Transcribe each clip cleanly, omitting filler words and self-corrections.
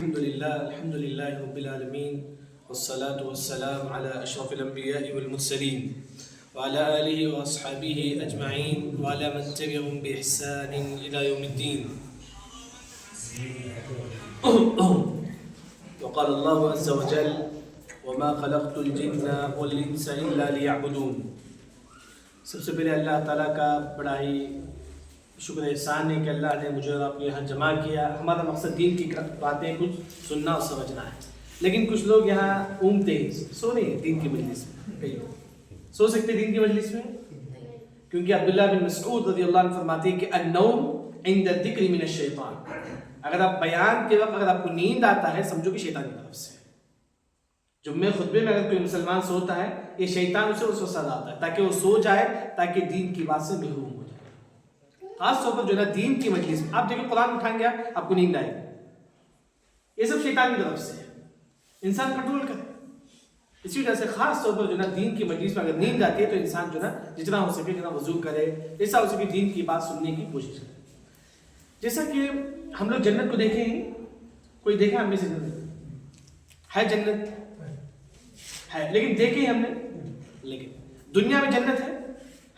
الحمد لله رب العالمين والصلاة والسلام على أشرف الأنبياء والمرسلين وعلى آله وأصحابه أجمعين وعلى من تبعهم بإحسان إلى يوم الدين. وقال الله عز وجل وما خلقت الجن والإنس إلا ليعبدون. سب سے پہلے اللہ تعالیٰ کا بڑا ہی شکر احسان ہے کہ اللہ نے مجھے اور آپ کو یہاں جمع کیا. ہمارا مقصد دین کی باتیں کچھ سننا اور سمجھنا ہے، لیکن کچھ لوگ یہاں اونگتے ہیں، سو نہیں دین کی مجلس میں. کئی لوگ سو سکتے دین کی مجلس میں، کیونکہ عبداللہ بن مسعود رضی اللہ عنہ فرماتے ہیں کہ النوم عند الذکر من الشیطان. اگر آپ بیان کے وقت اگر آپ کو نیند آتا ہے سمجھو کہ شیطان کی طرف سے. جمعے خطبے میں اگر کوئی مسلمان سوتا ہے یہ شیطان اسے وسوسہ لاتا ہے تاکہ وہ سو جائے، تاکہ دین کی بات سے محروم ہو جائے. خاص طور پر جو ہے نا دین کی مجلس میں آپ دیکھیں قرآن اٹھائیں گے آپ کو نیند آئے گی، یہ سب شیطان کی طرف سے ہے. انسان کنٹرول کرے. اسی وجہ سے خاص طور پر جو ہے نا دین کی مجلس میں اگر نیند آتی ہے تو انسان جو ہے نا جتنا ہو سکے جتنا وضو کرے، جیسا ہو سکے دین کی بات سننے کی کوشش کرے. جیسا کہ ہم لوگ جنت کو دیکھیں گے، کوئی دیکھا ہم میں سے جنت ہے؟ جنت ہے لیکن دیکھیں ہم نے، لیکن دنیا میں جنت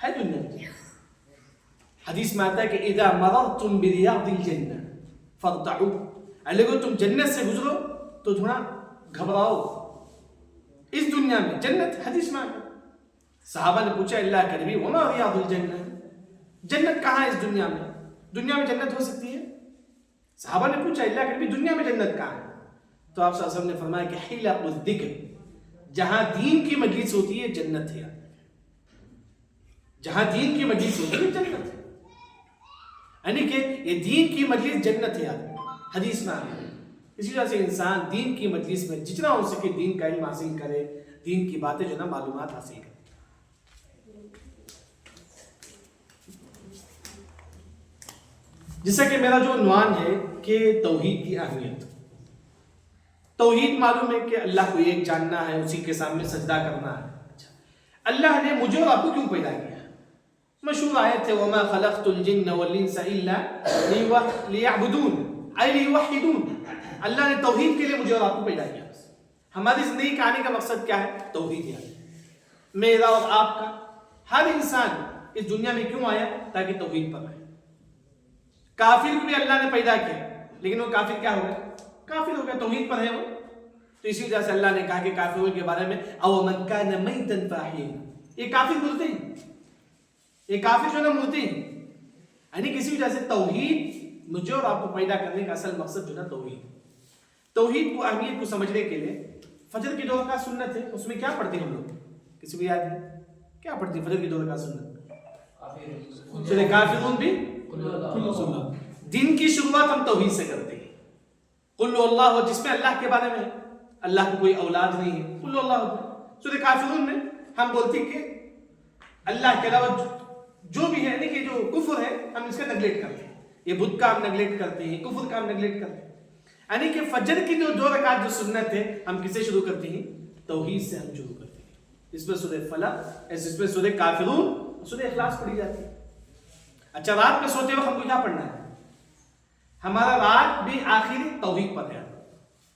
ہے دنیا میں. حدیث میں آتا ہے کہ اذا مررتم بریاض الجنہ فارتعوا. اگر تم جنت سے گزرو تو تھوڑا گھبراؤ. اس دنیا میں جنت حدیث میں آتا ہے. صحابہ نے پوچھا اللہ کے نبی وما ریاض الجنہ، جنت کہاں ہے اس دنیا میں؟ دنیا میں جنت ہو سکتی ہے؟ صحابہ نے پوچھا اللہ کے نبی دنیا میں جنت کہاں ہے؟ تو آپ صلی اللہ علیہ وسلم نے فرمایا کہ حلق الذکر، جہاں دین کی مجلس ہوتی ہے جنت ہے. جہاں دین کی مجلس ہوتی ہے جنت ہے، یعنی کہ یہ دین کی مجلس جنت ہے حدیث میں آتا ہے. اسی وجہ سے انسان دین کی مجلس میں جتنا ہو سکے دین کا علم حاصل کرے، دین کی باتیں جو نا معلومات حاصل کرے. جیسا کہ میرا جو عنوان ہے کہ توحید کی اہمیت. توحید معلوم ہے کہ اللہ کو ایک جاننا ہے، اسی کے سامنے سجدہ کرنا ہے. اللہ نے مجھے اور آپ کو کیوں پیدا کیا؟ مشہور آیت ہے وما خلقت الجن والانس الا ليعبدون اي ليوحدون. اللہ نے توحید کے لیے مجھے اور آپ کو پیدا کیا. ہماری زندگی کا آنے کا مقصد کیا ہے؟ توحید. یعنی میرا اور آپ کا ہر انسان اس دنیا میں کیوں آیا؟ تاکہ توحید پر آئے. کافر کو بھی اللہ نے پیدا کیا لیکن وہ کافر کیا ہو گیا؟ کافر ہو گیا، توحید پر ہے وہ. تو اسی وجہ سے اللہ نے کہا کہ کافروں کے بارے میں او من کان میتا فاحیا، یہ کافر بولتے ہیں، یہ کافر جو ہے نا مرتے ہیں. یعنی کسی وجہ سے توحید مجھے اور آپ کو پیدا کرنے کا اصل مقصد جو ہے نا توحید. توحید کو اہمیت کو سمجھنے کے لیے فجر کی 2 رکعت سنت ہے. اس میں کیا پڑھتے ہیں ہم لوگ؟ کسی کو یاد ہے کیا پڑھتے ہیں فجر کی 2 رکعت سنت؟ سورہ کافرون بھی. دن کی شروعات ہم توحید سے کرتے ہیں. قل اللہ، جس میں اللہ کے بارے میں اللہ کو کوئی اولاد نہیں ہے، قل اللہ. سورہ کافرون میں ہم بولتے ہیں کہ اللہ کے علاوہ جو بھی ہے، یعنی کہ جو کفر ہے ہم اس کا نیگلیکٹ کرتے ہیں. یہ بت کا ہم نیگلیکٹ کرتے ہیں، کفر کا ہم نیگلیکٹ کرتے ہیں. یعنی کہ فجر کی جو 2 رکعت جو سنت ہے ہم کسے شروع کرتے ہیں؟ توحید سے ہم شروع کرتے ہیں. اس میں سورہ فلق، اس میں سورہ کافرون، سورہ اخلاص پڑھی جاتی ہے. اچھا، رات میں سوتے وقت ہم کو کیا پڑھنا ہے؟ ہمارا رات بھی آخری توحید پر ہے.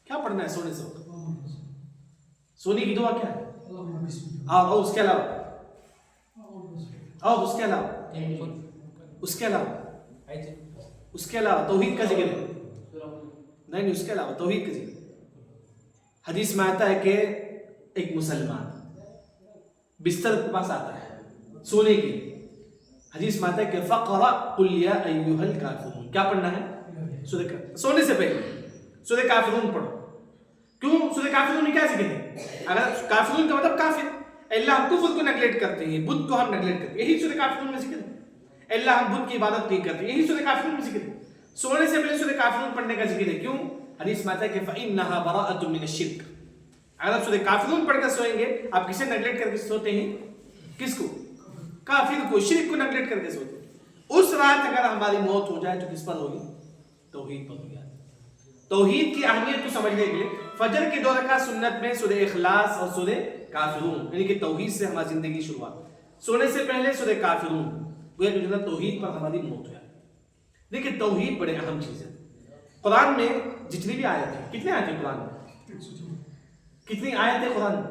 کیا پڑھنا ہے سونے سے وقت؟ سونے کی دعا کیا ہے؟ اور اس کے علاوہ اس کے علاوہ توحید کا ذکر ہے. نہیں، اس کے علاوہ توحید کا ذکر. حدیث میں آتا ہے کہ ایک مسلمان بستر کے پاس آتا ہے سونے کے لیے. حدیث میں آتا ہے کہ فقرأ قل یا ایھا الکافرون. کیا پڑھنا ہے؟ سونے سے پہلے سورہ کافرون پڑھو. کیوں؟ سورہ کافرون میں کیا ذکر ہے؟ اگر کافرون کا مطلب کافر، اللہ ہم کفر کو نیگلیکٹ کرتے ہیں، بت کو ہم نیگلیکٹ کرتے ہیں، یہی سورہ کافرون میں ذکر ہے. اللہ ہم بت کی عبادت نہیں کرتے، یہی سورہ کافرون میں ذکر ہے. سونے سے پہلے سورہ کافرون پڑھنے کا ذکر ہے. کیوں؟ حدیث میں آتا ہے کہ فإنها براءة من الشرك. اگر آپ سورہ کافرون پڑھ کر سوئیں گے، آپ کسے نیگلیکٹ کر کے سوتے ہیں؟ کس کو؟ کافر کو، شرک کو نیگلیکٹ کر کے سوتے ہیں. اس رات اگر ہماری موت ہو جائے تو کس پر ہوگی؟ توحید پر ہوگی. توحید کی اہمیت کو سمجھنے کے لیے فجر کی 2 رکعت سنت میں سورہ اخلاص اور سورہ کافرون، یعنی کہ توحید سے ہماری زندگی شروعات. سونے سے پہلے سورہ کافرون، وہ جو ہے توحید پر ہماری موت ہے. دیکھیں توحید بڑے اہم چیز ہے. قرآن میں جتنی بھی آیت ہیں، کتنے آیت ہیں قرآن میں؟ کتنی آیت ہے قرآن میں؟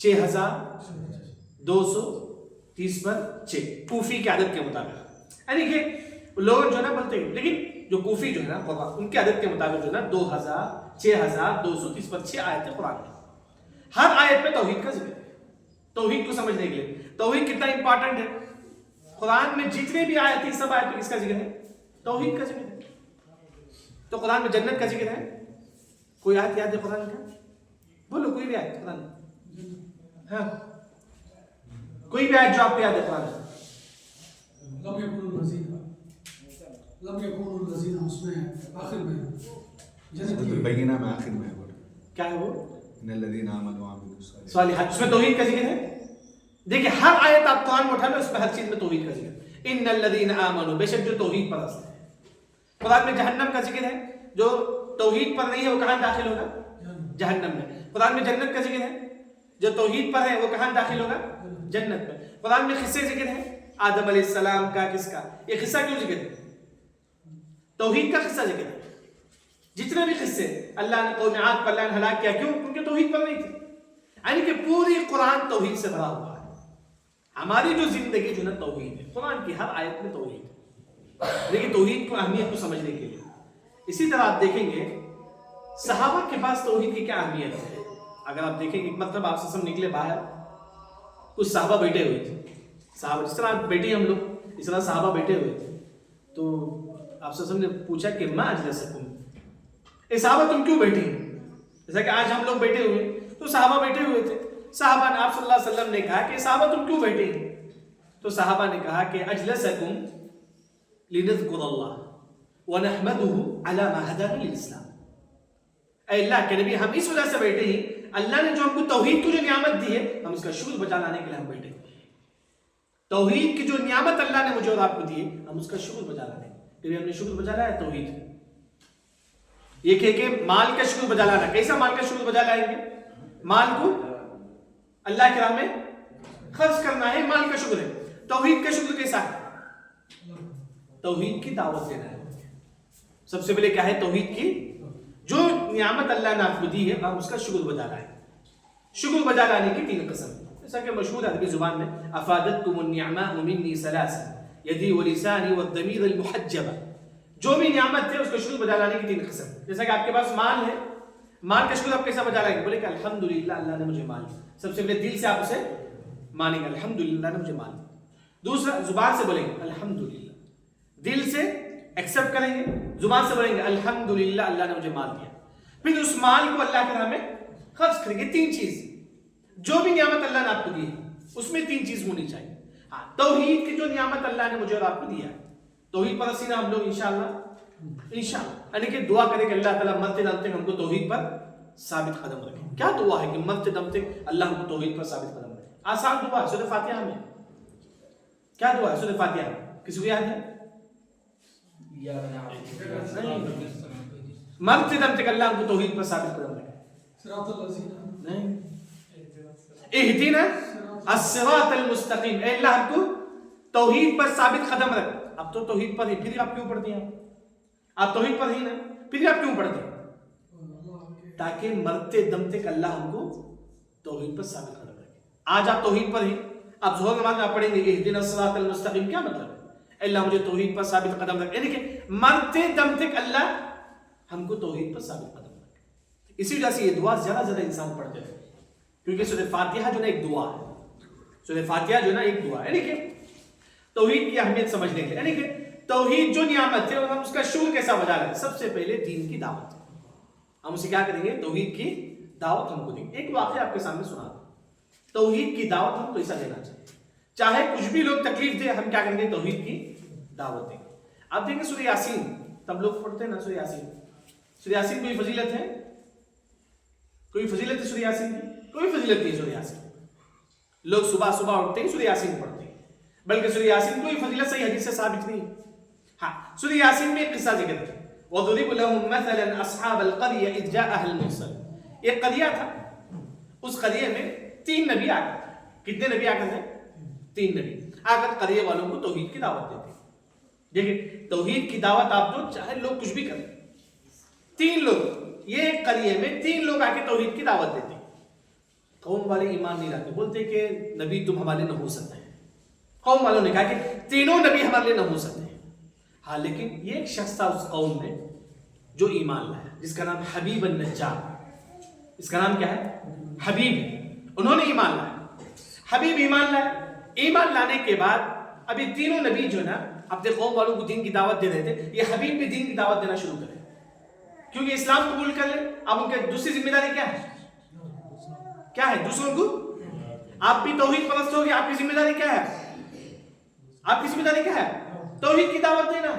6230 پر 6 کوفی کی عدد کے مطابق. یعنی کہ لوگ جو ہے نا بولتے ہیں، لیکن جو کوفی جو ہے نا قرآن ان کی عدد کے مطابق جو ہے نا 6230 پر 6 آیت ہے قرآن میں. ہر آیت میں توحید کا ذکر ہے. توحید کو سمجھنے کے لیے توحید کتنا امپورٹنٹ ہے. قرآن میں جتنے بھی آیت ہیں سب آیت میں کس کا ذکر ہے؟ توحید کا ذکر ہے. تو قرآن میں جنت کا ذکر ہے. کوئی آیت یاد ہے قرآن کا؟ بولو کوئی بھی آیت قرآن میں. ہاں کوئی بھی آیت جو آپ کو یاد ہے قرآن میں؟ لم يكونوا الذين اس میں آخر میں بینہ میں آخر میں کیا ہے وہ؟ ان الذين آمنوا وعملوا صالحات. اس میں توحید کا ذکر ہے. دیکھیں ہر آیت آپ قرآن میں اٹھا لو اس میں ہر چیز میں توحید کا ذکر ہے. ان الذين آمنوا بے شک جو توحید پرست ہے. قرآن میں جہنم کا ذکر ہے. جو توحید پر نہیں ہے وہ کہاں داخل ہوگا؟ جہنم میں. قرآن میں جنت کا ذکر ہے. جو توحید پر ہے وہ کہاں داخل ہوگا؟ جنت میں. قرآن میں قصے ذکر ہے آدم علیہ السلام کا. کس کا یہ قصہ کیوں ذکر ہے؟ توحید کا قصہ ذکر ہے. جتنے بھی قصے اللہ نے قوم عاد پر اللہ نے ہلاک کیا کیوں؟ کیونکہ توحید پر نہیں تھی. یعنی کہ پوری قرآن توحید سے بھرا ہوا ہے. ہماری جو زندگی جو ہے توحید ہے. قرآن کی ہر آیت میں توحید ہے. لیکن توحید کو اہمیت کو سمجھنے کے لیے اسی طرح آپ دیکھیں گے صحابہ کے پاس توحید کی کیا اہمیت ہے. اگر آپ دیکھیں گے ایک مطلب آپ سے سب نکلے باہر کچھ صحابہ بیٹھے ہوئے تھے. صحابہ جس طرح بیٹھے ہم لوگ اس طرح صحابہ بیٹھے ہوئے تھے. تو آپ سے سب نے پوچھا کہ ما اجلسکم، اے صحابہ تم کیوں بیٹھے ہیں؟ جیسا کہ آج ہم لوگ بیٹھے ہوئے تو صحابہ بیٹھے ہوئے تھے. صحابہ نے آپ صلی اللہ علیہ وسلم نے کہا کہ صحابہ تم کیوں بیٹھے ہیں؟ تو صحابہ نے کہا کہ اجلسکم لنذکر اللہ ونحمدہ علی ما ہدانا للاسلام. اے اللہ کے نبی ہم اس وجہ سے بیٹھے ہیں اللہ نے جو ہم کو توحید کی جو نعمت دی ہے ہم اس کا شکر بجا لانے کے لیے ہم بیٹھے ہیں. توحید کی جو نعمت اللہ نے مجھے اور آپ کو دی ہے ہم اس کا شکر بجا لانے کہ ہم نے شکر بجا لایا توحید. یہ کہ مال کا شکر بجا لانا. کیسا مال کا شکر بجا لائیں گے؟ مال کو اللہ کی راہ میں خرچ کرنا ہے مال کا شکر ہے. توحید کا شکر کیسا ہے؟ توحید کی دعوت دینا ہے. سب سے پہلے کیا ہے؟ توحید کی جو نعمت اللہ نے آپ کو دی ہے ہم اس کا شکر بجا لائیں. شکر بجا لانے کی 3 قسم جیسا کہ مشہور عربی زبان میں افادتکم النعماء منی ثلاثا یدی ولسانی والضمیر المحجبہ. جو بھی نعمت ہے اس کو شکر بجا لانے کی 3 قسم. جیسا کہ آپ کے پاس مال ہے مال کا شکر آپ کیسا بجا لائیں گے؟ بولے کہ الحمدللہ اللہ نے مجھے مال دیا. سب سے پہلے دل سے آپ اسے مانیں گے الحمدللہ اللہ نے مجھے مال دیا. دوسرا زبان سے بولیں گے الحمدللہ. دل سے ایکسپٹ کریں گے زبان سے بولیں گے الحمدللہ اللہ نے مجھے مال دیا. پھر اس مال کو اللہ کے راہ میں خرچ کریں گے. 3 چیز جو بھی نعمت اللہ نے آپ کو دی ہے اس میں 3 چیز ہونی چاہیے. ہاں توحید کی جو نعمت اللہ نے مجھے اور آپ کو دیا ہے توحید پر رسینا ہم لوگ انشاءاللہ یعنی کہ دعا کریں کہ اللہ تعالیٰ مرتے دم تک ہم کو توحید پر ثابت قدم رکھے. کیا دعا ہے کہ مرتے دم تک اللہ ہم کو توحید پر ثابت قدم رکھے؟ آسان دعا ہے. سورہ فاتحہ میں کیا دعا ہے؟ سورہ فاتحہ میں کسی کو یاد ہے؟ مرتے دم تک اللہ ہم کو توحید پر ثابت قدم رکھے. نہیں اہدنا الصراط المستقیم. اے اللہ ہم کو توحید پر ثابت قدم رکھ. اب تو توحید پر ہی پھر آپ کیوں پڑھتے ہیں؟ آپ توحید پر ہی نا پھر آپ کیوں پڑھتے ہیں؟ تاکہ مرتے دم تک اللہ ہم کو توحید پر ثابت قدم رکھے. آج آپ توحید پر ہی آپ ظہر نماز میں آپ پڑھیں گے اہدنا الصراط المستقیم. کیا مطلب ہے؟ اللہ مجھے توحید پر ثابت قدم رکھے. یعنی کہ مرتے دم تک اللہ ہم کو توحید پر ثابت قدم رکھے. اسی وجہ سے یہ دعا زیادہ انسان پڑھتے ہیں کیونکہ سورہ فاتحہ جو نا ایک دعا ہے. سورہ فاتحہ جو نا ایک دعا ہے. یعنی کہ توحید کی اہمیت سمجھنے کے لیے یعنی کہ توحید جو نعمت ہے اور ہم اس کا شکر کیسا بجا لیں. سب سے پہلے دین کی دعوت ہم اسے کیا کریں گے؟ توحید کی دعوت ہم کو دیں گے. ایک واقعہ آپ کے سامنے سنا دوں. توحید کی دعوت ہم کو ایسا دینا چاہیے چاہے کچھ بھی لوگ تکلیف دے ہم کیا کریں گے؟ توحید کی دعوت دیں گے. آپ دیکھیں سورہ یاسین تب لوگ پڑھتے ہیں نا سورہ یاسین. سورہ یاسین کوئی فضیلت ہے؟ کوئی فضیلت ہے سورہ یاسین کی؟ کوئی فضیلت نہیں سورہ یاسین. لوگ صبح اٹھتے ہیں سورہ یاسین پڑھتے ہیں بلکہ سورہ یاسین کوئی فضیلت صحیح حدیث سے ثابت نہیں. ہاں سورہ یاسین میں ایک قصہ ذکر ہے وَضُرِبْ لَهُمْ مَثَلًا أَصْحَابَ الْقَرْيَةِ إِذْ جَاءَهَا الْمُرْسَلُونَ. ایک قریہ تھا اس قریہ میں 3 نبی آ گئے. کتنے نبی آ کر تھے؟ 3 نبی آ کر قریہ والوں کو توحید کی دعوت دیتے. دیکھیں توحید کی دعوت آپ دو چاہے لوگ کچھ بھی کریں. 3 لوگ یہ ایک قریے میں 3 لوگ آ کے توحید کی دعوت دیتے ہیں. قوم والے ایمان نہیں لاتے, بولتے کہ نبی تم ہمارے لیے نہ ہو سکتے ہیں. قوم والوں نے کہا کہ تینوں نبی ہمارے لیے نہ ہو سکتے ہیں. ہاں لیکن یہ ایک شخص تھا اس قوم میں جو ایمان لایا, جس کا نام حبیب النجار. اس کا نام کیا ہے؟ حبیب. انہوں نے ایمان لایا. حبیب ایمان لائے. ایمان لانے کے بعد اب یہ تینوں نبی جو نا اپنے قوم والوں کو دین کی دعوت دے رہے تھے, یہ حبیب بھی دین کی دعوت دینا شروع کرے کیونکہ اسلام قبول کر لیں. اب ان کی دوسری ذمہ داری کیا ہے؟ کیا ہے؟ دوسروں کو, آپ بھی توحید پرست ہو گے, آپ کی ذمہ داری کیا ہے؟ آپ کی ذمہ داری کیا ہے؟ توحید کی دعوت دینا.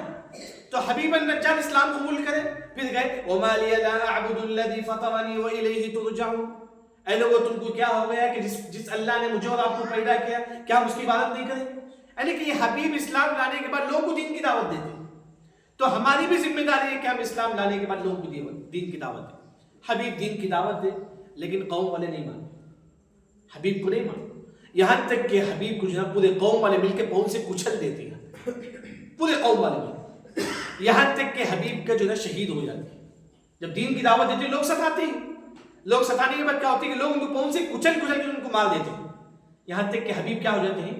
تو حبیب النجار اسلام قبول کرے, پھر گئے وَمَا لِيَ لَا أَعْبُدُ الَّذِي فَطَرَنِي وَإِلَيْهِ تُرْجَعُونَ. اے لوگوں تم کو کیا ہو گیا کہ جس اللہ نے مجھے اور آپ کو پیدا کیا, کیا ہم اس کی عبادت نہیں کریں؟ یعنی کہ یہ حبیب اسلام لانے کے بعد لوگوں کو دین کی دعوت دیتے. تو ہماری بھی ذمہ داری ہے کہ ہم اسلام لانے کے بعد لوگوں کو دین کی دعوت دیں. حبیب دین کی دعوت دے لیکن قوم والے نہیں مانے, حبیب کو نہیں مانے. یہاں تک کہ حبیب کو جو ہے پورے قوم والے مل کے پاؤں سے کچل دیتے ہیں, پورے قوم والے مل, یہاں تک کہ حبیب کا جو ہے شہید ہو جاتے ہیں. جب دین کی دعوت دیتے ہیں لوگ ستاتے ہیں, لوگ ستانے کے بعد کیا ہوتی ہے کہ لوگ ان کو پاؤں سے کچل کے ان کو مار دیتے ہیں, یہاں تک کہ حبیب کیا ہو جاتے ہیں؟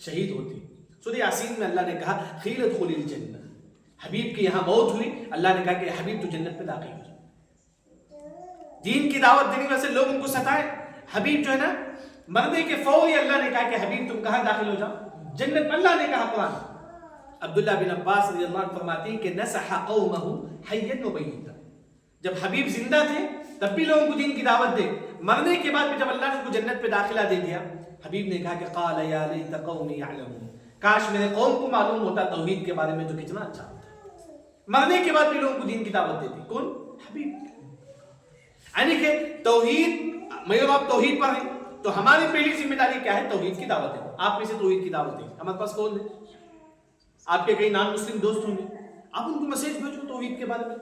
شہید ہوتے ہیں. سورہ یاسین میں اللہ نے کہا قیل ادخل الجنہ, حبیب کی یہاں موت ہوئی, اللہ نے کہا کہ حبیب تو جنت میں داخل ہو جائے. دین کی دعوت دینے کی وجہ سے لوگ ان کو ستائے, حبیب جو ہے نا مرنے کے فوری اللہ نے کہا کہ حبیب تم کہاں داخل ہو جاؤ؟ جنت میں. اللہ نے کہا قرآن. عبداللہ بن عباس رضی اللہ عنہ فرماتے ہیں کہ نصح قومہ حیا ومیتا, جب حبیب زندہ تھے تب بھی لوگوں کو دین کی دعوت دے, مرنے کے بعد بھی جب اللہ نے اس کو جنت پہ داخلہ دے دیا, حبیب نے کہا کہ قال یا لیت قومی یعلمون, کاش میرے قوم کو معلوم ہوتا توحید کے بارے میں تو کتنا اچھا ہوتا. مرنے کے بعد بھی لوگوں کو دین کی دعوت دیتی. کون؟ حبیب. یعنی کہ توحید, میں اور آپ توحید پر ہیں تو ہماری پہلی ذمہ داری کیا ہے؟ توحید کی دعوت ہے. آپ میں سے توحید کی دعوت دیں. ہمارے پاس کون ہے؟ آپ کے کئی نان مسلم دوست ہوں گے, آپ ان کو میسج بھیجو توحید کے بارے میں.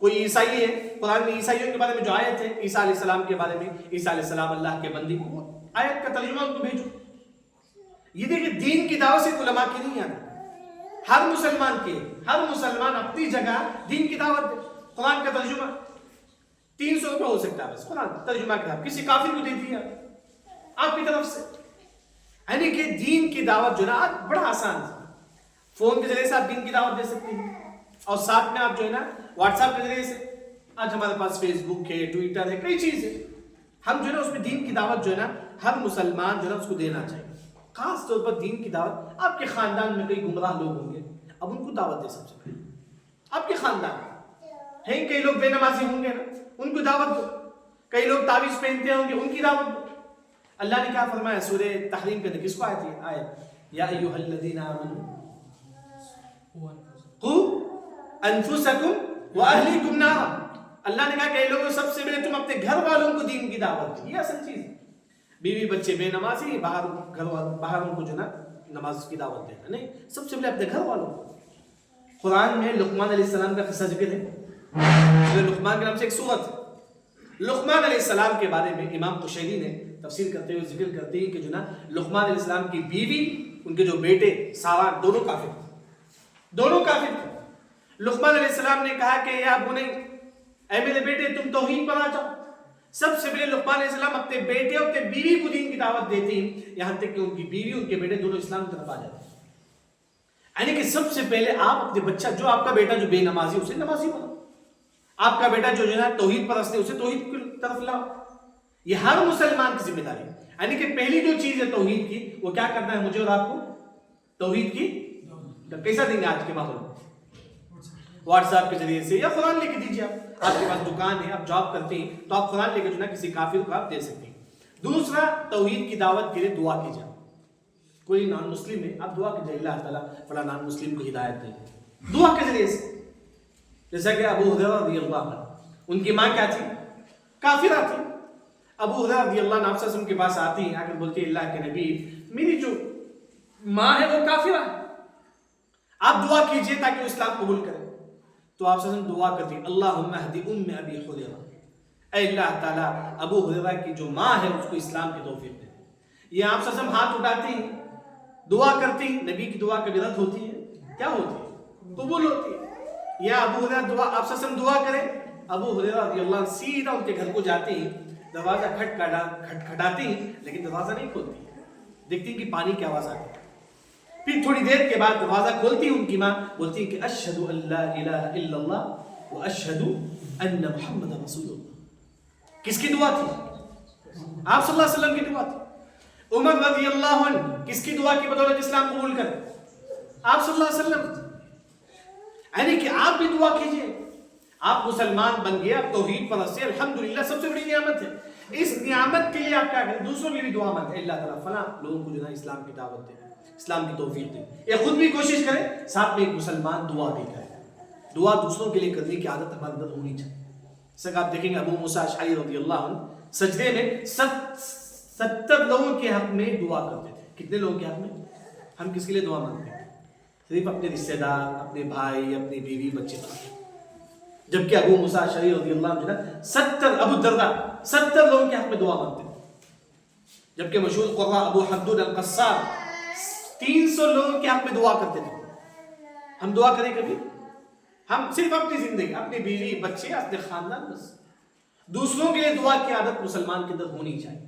کوئی عیسائی ہے, قرآن میں عیسائیوں کے بارے میں جو آیت ہے عیسیٰ علیہ السلام کے بارے میں, عیسیٰ علیہ السلام اللہ کے بندے, آیت کا ترجمہ ان کو بھیجو. یہ دیکھیں دین کی دعوت سے علماء کی نہیں آتی, ہر مسلمان کی, ہر مسلمان اپنی جگہ دین کی دعوت دے. قرآن کا ترجمہ 300 روپے ہو سکتا ہے بس, قرآن ترجمہ کتاب کسی کافر کو دے دیا آپ کی طرف سے. یعنی کہ دین کی دعوت جو نا آج بڑا آسان ہے, فون کے ذریعے سے آپ دین کی دعوت دے سکتے ہیں, اور ساتھ میں آپ جو ہے نا واٹس ایپ کے ذریعے سے, آج ہمارے پاس فیس بک ہے, ٹویٹر ہے, کئی چیز ہے, ہم جو ہے نا اس میں دین کی دعوت جو ہے نا ہر مسلمان جو ہے نا اس کو دینا چاہیے. خاص طور پر دین کی دعوت, آپ کے خاندان میں کئی گمراہ لوگ ہوں گے, اب ان کو دعوت دے. سب سے پہلے آپ کے خاندان ہیں, کئی لوگ بے نمازی ہوں گے نا, ان کو دعوت دو. کئی لوگ تعویذ پہنتے ہوں گے, ان کی دعوت دو. اللہ نے کیا فرمایا سورہ تحریم کے اندر, کس کو آیت ہے؟ آیت یا ایھا الذین آمنوا قوا انفسکم واہلیکم نارا. اللہ نے کہا کہ اے لوگوں سب سے پہلے تم اپنے گھر والوں کو دین کی دعوت دو. یہ اصل چیز ہے. بیوی بچے بے نمازی, باہر ان کو جو نا نماز کی دعوت دینا نہیں, سب سے پہلے اپنے گھر والوں کو. قرآن میں لقمان علیہ السلام کا قصہ ذکر ہے, لقمان کے نام سے ایک سورت. لقمان علیہ السلام کے بارے میں امام قشیری نے تفسیر کرتے ہوئے ذکر کرتے ہیں کہ جو نا لقمان علیہ السلام کی بیوی, ان کے جو بیٹے سارا, دونوں کافر تھے, دونوں کافر تھے. لقمان علیہ السلام نے کہا کہ یا بنی, اے میرے بیٹے تم توحید پر آ جاؤ. سب سے پہلے لقمان علیہ السلام اپنے بیٹے اور اپنے بیوی کو دین کی دعوت دیتے ہیں, یہاں تک کہ ان کی بیوی ان کے بیٹے دونوں اسلام کی طرف آ جاتے ہیں. یعنی کہ سب سے پہلے آپ اپنے بچہ, جو آپ کا بیٹا جو بے نمازی اسے نمازی بناؤ, آپ کا بیٹا جو ہے توحید پرست ہے اسے توحید کی طرف لاؤ. یہ ہر مسلمان کی ذمہ داری ہے. یعنی کہ پہلی جو چیز ہے توحید کی, وہ کیا کرنا ہے مجھے اور آپ کو؟ توحید کی. کیسا دیں گے آج کے ماحول میں؟ واٹس ایپ کے ذریعے سے, یا قرآن لے کے دیجیے. آپ کے پاس دکان ہے, آپ جاب کرتے ہیں, تو آپ قرآن لے کے جو نا کسی کافر کو آپ دے سکتے ہیں. دوسرا, توحید کی دعوت کے لیے دعا کیجیے. کوئی نان مسلم ہے, آپ دعا کیجیے اللہ تعالیٰ فلاں نان مسلم کو ہدایت دے, دعا کے ذریعے سے. جیسا کہ ابو ہریرہ رضی اللہ عنہ, ان کی ماں کیا تھی؟ کافرہ تھی. ابو ہریرہ رضی اللہ عنہ آپ سے ان کے پاس آتی ہیں, آ کر بولتی ہے اللہ کے نبی میری جو ماں ہے وہ کافرہ ہے, آپ دعا کیجیے تاکہ وہ اسلام قبول کرے. تو آپ سے دعا کرتی اللہم اہدی ام ابی ہریرہ, اے اللہ تعالیٰ ابو ہریرہ کی جو ماں ہے اس کو اسلام کی توفیق دے. یہ آپ سے ہاتھ اٹھاتی ہیں, دعا کرتی, نبی کی دعا کبھی رد ہوتی ہے؟ کیا ہوتی ہے؟ قبول ہوتی ہے. یا ابو ہریرہ دعا آپ سے دعا کریں, ابو ہریرہ رضی اللہ عنہ سیدھا ان کے گھر کو جاتے ہیں, دروازہ کھٹکھٹاتے ہیں لیکن دروازہ نہیں کھولتی, دیکھتی ہیں کہ پانی کی آواز آتی ہے. پھر تھوڑی دیر کے بعد دروازہ کھولتی ہے, ان کی ماں بولتی ہے کہ اشہد ان لا الہ الا اللہ و اشہد ان محمد رسول اللہ. کس کی دعا تھی؟ آپ صلی اللہ علیہ وسلم کی دعا تھی. عمر رضی اللہ عنہ کس کی دعا کی بدولت اسلام قبول کرے؟ آپ صلی اللہ علیہ وسلم. یعنی کہ آپ بھی دعا کیجئے, آپ مسلمان بن گئے, آپ توحید پر رسے, الحمدللہ سب سے بڑی نعمت ہے. اس نعمت کے لیے آپ کیا کریں, دوسروں کی بھی دعا مانگیں, اللہ تعالیٰ فلاں لوگوں کو جو ہے اسلام کی دعوت دے, اسلام کی توفیق دے. یہ خود بھی کوشش کریں, ساتھ میں ایک مسلمان دعا دے کرے. دعا دوسروں کے لیے کرنے کی عادت ہمارے اندر ہونی چاہیے. جیسا آپ دیکھیں گے ابو موسیٰ اشعری رضی اللہ عنہ سجدے میں 70 لوگوں کے حق میں دعا کرتے تھے. کتنے لوگوں کے حق میں؟ ہم کس کے لیے دعا مانگتے ہیں؟ صرف اپنے رشتہ دار, اپنے بھائی, اپنی بیوی, بچے تھے. جبکہ ابو موسیٰ اشعری رضی اللہ عنہ جو ہے 70 ابو الدرداء 70 لوگوں کے حق میں دعا مانگتے تھے. جبکہ مشہور قراء ابو حمدون القصار 300 لوگوں کے حق میں دعا کرتے تھے. ہم دعا کریں کبھی؟ ہم صرف اپنی زندگی, اپنی بیوی, بچے, اپنے خاندان, بس. دوسروں کے لیے دعا کی عادت مسلمان کے اندر ہونی چاہیے.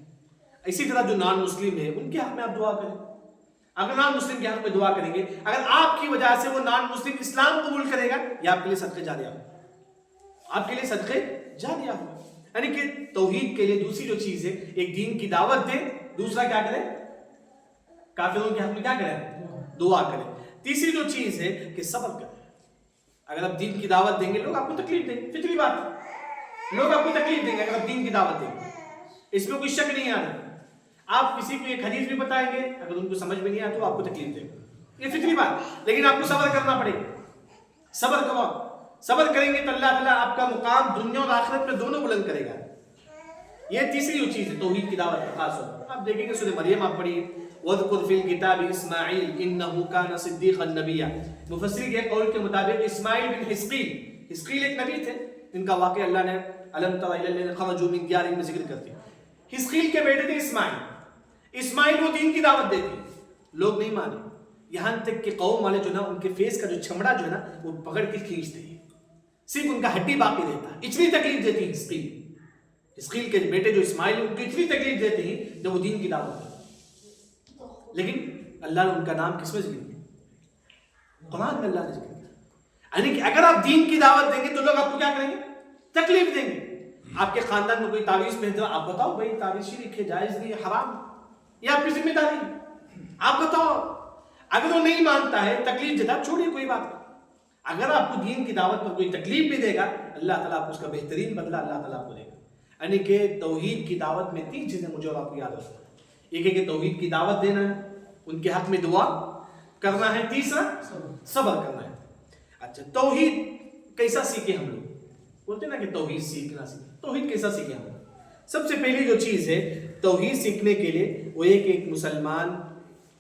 اسی طرح جو نان مسلم ہے ان کے حق میں آپ دعا کریں. اگر نان مسلم کے حق میں دعا کریں گے, اگر آپ کی وجہ سے وہ نان مسلم اسلام قبول کرے گا, یہ آپ کے لیے صدقے جاریہ ہو, آپ کے لیے صدقے جاریہ ہو. یعنی کہ توحید کے لیے دوسری جو چیز ہے, ایک دین کی دعوت دے, دوسرا کیا کرے, کافروں کے حق میں کیا کرے, دعا کرے. تیسری جو چیز ہے کہ صبر کرے. اگر آپ دین کی دعوت دیں گے, لوگ آپ کو تکلیف دیں گے, فطری بات ہے, لوگ آپ کو تکلیف دیں گے اگر آپ دین کی دعوت دیں گے, اس میں کوئی شک نہیں آ رہا. آپ کسی کو ایک حدیث بھی بتائیں گے, اگر ان کو سمجھ میں نہیں آیا تو آپ کو تکلیف دیں گے, یہ فطری بات. لیکن آپ کو صبر کرنا پڑے گا. صبر کرو, صبر کریں گے تو اللہ تعالیٰ آپ کا مقام دنیا اور آخرت میں دونوں بلند کرے گا. یہ تیسری جو چیز ہے توحید کی دعوت کا خاص ہوتا ہے. آپ دیکھیں گے سورہ مریم آپ پڑھیے, وَاذْكُرْ فِي الْكِتَابِ إِسْمَاعِيلَ إِنَّهُ كَانَ صِدِّيقًا نَبِيًّا. مفسر کے قول کے مطابق اسماعیل بن حزقیل ایک نبی تھے, ان کا واقعہ اللہ نے أَلَمْ تَرَ إِلَى الَّذِينَ خَرَجُوا مِنْ دِيَارِهِمْ میں ذکر کرتے ہیں. حزقیل کے بیٹے تھے اسماعیل. اسماعیل وہ دین کی دعوت دیتے, لوگ نہیں مانے, یہاں تک کہ قوم والے جو نا ان کے فیس کا جو چمڑا جو ہے نا وہ پکڑ کے کھینچتے ہیں, صرف ان کا ہڈی باقی رہتا ہے. اتنی تکلیف دیتی ہے حزقیل کے بیٹے جو اسماعیل ان کو اتنی تکلیف دیتے ہیں جب وہ دین کی دعوت دیتے. لیکن اللہ نے ان کا نام کس میں ذکر کیا؟ قرآن میں اللہ نے ذکر کیا. یعنی کہ اگر آپ دین کی دعوت دیں گے تو لوگ آپ کو کیا کریں گے, تکلیف دیں گے. آپ کے خاندان میں کوئی تعویذ پہنتا ہے, آپ بتاؤ بھائی تعویذ شریف ہے, جائز نہیں ہے, حرام, یہ آپ کی ذمہ داری ہے, آپ بتاؤ. اگر وہ نہیں مانتا ہے, تکلیف دیتا, چھوڑیے, کوئی بات نہیں. اگر آپ کو دین کی دعوت پر کوئی تکلیف بھی دے گا, اللہ تعالیٰ آپ کو اس کا بہترین بدلہ اللہ تعالیٰ آپ کو دے گا. یعنی کہ توحید کی دعوت میں 3 چیزیں مجھے اور آپ کو یاد رکھنا ہے. ایک ہے کہ توحید کی دعوت دینا ہے, ان کے حق میں دعا کرنا ہے, تیسرا صبر کرنا ہے. اچھا, توحید کیسا سیکھے ہم لوگ؟ بولتے ہیں نا کہ توحید سیکھنا سیکھے. توحید کیسا سیکھے ہم لوگ؟ سب سے پہلی جو چیز ہے توحید سیکھنے کے لیے وہ ایک مسلمان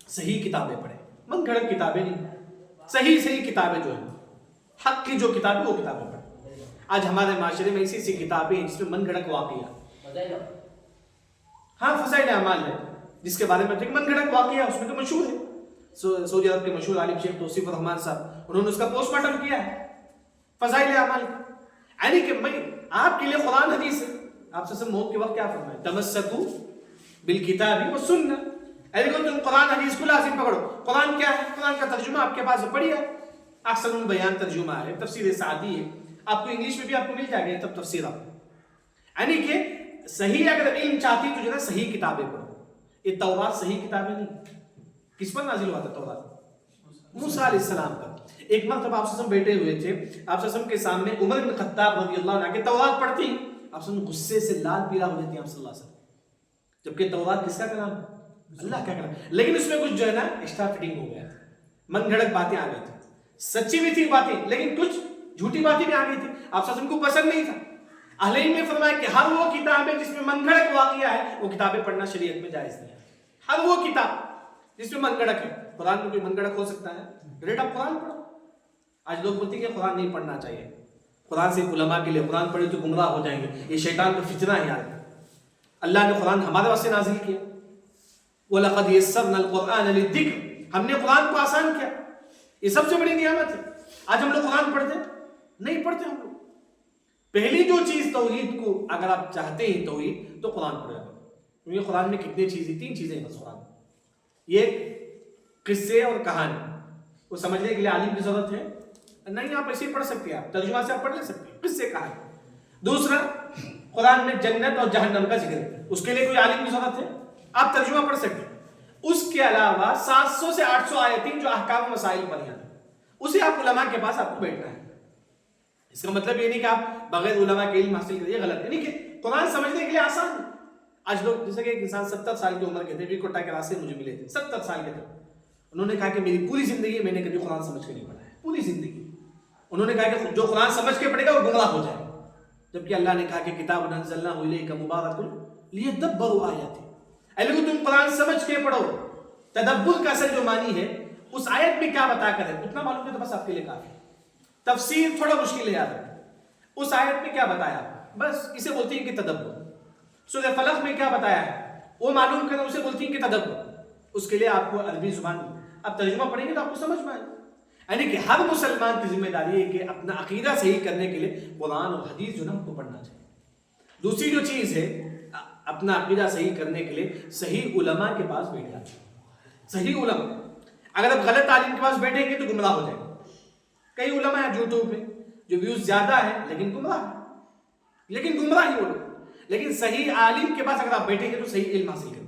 صحیح کتابیں پڑھے, من گھڑت کتابیں نہیں, صحیح کتابیں جو ہیں, حق کی جو کتابیں وہ کتابیں پڑھے. آج ہمارے معاشرے میں ایسی کتابیں ہیں جس میں من گھڑت واقعہ, ہاں فضائل اعمال ہے جس کے بارے میں من گھڑت واقعہ اس میں تو مشہور ہے. سعودی عرب کے مشہور عالم شیخ توصیف الرحمان صاحب, انہوں نے اس کا پوسٹ مارٹم کیا ہے فضائل اعمال کا. یعنی کہ میں آپ کے لیے قرآن حدیث ہے. آپ سے موت کے وقت کیا فرمائے, تمسکو بالکتاب والسنہ. یعنی کہ تم قرآن حدیث کو لازم پکڑو. قرآن کیا ہے؟ قرآن کا ترجمہ آپ کے پاس پڑھیے, اکثر بیان ترجمہ ہے, تفسیر سعدی ہے, آپ کو انگلش میں بھی آپ کو مل جائے گا تب تفسیر آپ. یعنی کہ صحیح اگر علم چاہتی تو جو ہے صحیح کتابیں پڑھو. یہ تورات صحیح کتابیں نہیں. کس پر نازل ہوا تھا تورات؟ موسیٰ علیہ السلام پر. ایک مرتبہ آپ سے بیٹھے ہوئے تھے, آپ سے کے سامنے عمر بن خطاب رضی اللہ عنہ کے تورات پڑھتی, آپ سے غصے سے لال پیلا ہو جاتی ہیں آپ صلی اللہ علیہ وسلم, جبکہ تورات کس کا کلام ہے؟ اللہ کا کلام. لیکن اس میں کچھ جو ہے نا ایکسٹرا فٹنگ ہو گیا تھا, من گھڑت باتیں آ گئی تھی. سچی بھی تھی باتیں لیکن کچھ جھوٹی باتیں بھی آ گئی تھی, آپ سے کو پسند نہیں تھا. اہل علم نے فرمایا کہ ہر وہ کتاب ہے جس میں من گھڑت واقعہ ہے وہ کتابیں پڑھنا شریعت میں جائز نہیں ہے. ہر وہ کتاب جس میں من گھڑت ہے. قرآن میں کوئی من گھڑت ہو سکتا ہے؟ گریٹ آپ قرآن پڑھو. آج لوگ بولتے ہیں کہ قرآن نہیں پڑھنا چاہیے, قرآن صرف علماء کے لیے, قرآن پڑھے تو گمراہ ہو جائیں گے, یہ شیطان کا فتنہ ہے. یار اللہ نے قرآن ہمارے واسطے نازل کیا, وَلَقَدْ يَسَّرْنَا الْقُرْآنَ لِلذِّكْرِ, ہم نے قرآن کو آسان کیا. یہ سب سے بڑی نعمت ہے. آج ہم لوگ قرآن پڑھتے نہیں پڑھتے ہم لوگ. پہلی جو چیز توحید کو اگر آپ چاہتے ہیں توحید تو قرآن پڑھا کرو. کیونکہ قرآن میں کتنی چیزیں 3 چیزیں ہیں بس قرآن. یہ قصے اور کہانی وہ سمجھنے کے لیے عالم کی ضرورت ہے نہیں. آپ ایسے ہی پڑھ سکتے ہیں, آپ ترجمہ سے آپ پڑھ لے سکتے ہیں قصے کہانی. دوسرا قرآن میں جنت اور جہنم کا ذکر ہے, اس کے لیے کوئی عالم کی ضرورت ہے, آپ ترجمہ پڑھ سکتے ہیں. اس کے علاوہ 700 سے 800 آیتیں جو احکام و مسائل پر ہیں اسے آپ علماء کے پاس آپ کو بیٹھنا ہے. اس کا مطلب یہ نہیں کہ آپ بغیر علماء کے علم حاصل کریے, غلط ہے. نہیں کہ قرآن سمجھنے کے لیے آسان ہے. آج لوگ جیسے کہ ایک انسان 70 سال کی عمر کے تھے, ویکوٹا کے راستے مجھے ملے تھے, 70 سال کے تھے. انہوں نے کہا کہ میری پوری زندگی میں نے کبھی قرآن سمجھ کے نہیں پڑھا ہے, پوری زندگی. انہوں نے کہا کہ جو قرآن سمجھ کے پڑھے گا وہ گمراہ ہو جائے گا, جبکہ اللہ نے کہا کہ کتاب انزلناہ الیک مبارک لیدبروا آیاتہ. اے لوگو تم قرآن سمجھ کے پڑھو. تدبر کا اصل جو معنی ہے اس آیت میں کیا بتا کر ہے اتنا معلوم ہے تو بس آپ کے لیے کافی. تفسیر تھوڑا مشکل ہے یاد رکھنا. اس آیت میں کیا بتایا بس اسے بولتی ہیں کہ تدبر. سورہ فلق میں کیا بتایا ہے وہ معلوم کرنا, اسے بولتی ہیں کہ تدبر. اس کے لیے آپ کو عربی زبان اب ترجمہ پڑھیں گے تو آپ کو سمجھ میں آئے. یعنی کہ ہر مسلمان کی ذمہ داری ہے کہ اپنا عقیدہ صحیح کرنے کے لیے قرآن اور حدیث جو نا ہم کو پڑھنا چاہیے. دوسری جو چیز ہے اپنا عقیدہ صحیح کرنے کے لیے صحیح علماء کے پاس بیٹھ جانا چاہیے. صحیح علماء. اگر آپ غلط عالم کے پاس بیٹھیں گے تو گمراہ ہو جائیں گے. کئی علماء ہیں یوٹیوب پہ جو ویوز زیادہ ہیں لیکن گمراہ ہیں, لیکن گمراہ ہی وہ لوگ. لیکن صحیح عالم کے پاس اگر آپ بیٹھیں گے تو صحیح علم حاصل کریں.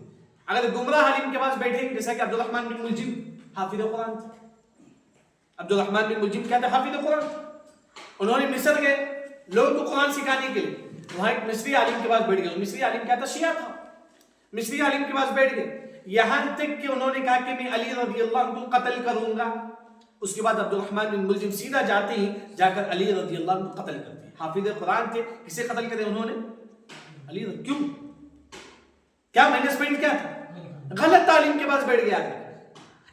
اگر گمراہ عالم کے پاس بیٹھیں گے جیسا کہ عبدالرحمن بن ملجم حافظ قرآن تھے. عبدالرحمن بن ملجم کیا تھا؟ حافظ قرآن. انہوں نے مصر گئے لوگوں کو قرآن سکھانے کے لیے. وہاں ایک مصری عالم کے پاس بیٹھ گئے. مصری عالم کیا تھا؟ شیعہ تھا. مصری عالم کے پاس بیٹھ گئے یہاں تک کہ انہوں نے کہا کہ میں علی رضی اللہ عنہ کو قتل کروں گا. اس کے بعد عبدالرحمن بن ملجم سیدھا جاتے ہی جا کر علی رضی اللہ عنہ کو قتل کرتے ہیں. حافظ قرآن تھے, کسے قتل کرے انہوں نے؟ علی رضی. کیوں؟ کیا مینجمنٹ کیا تھا؟ غلط تعلیم کے پاس بیٹھ گیا.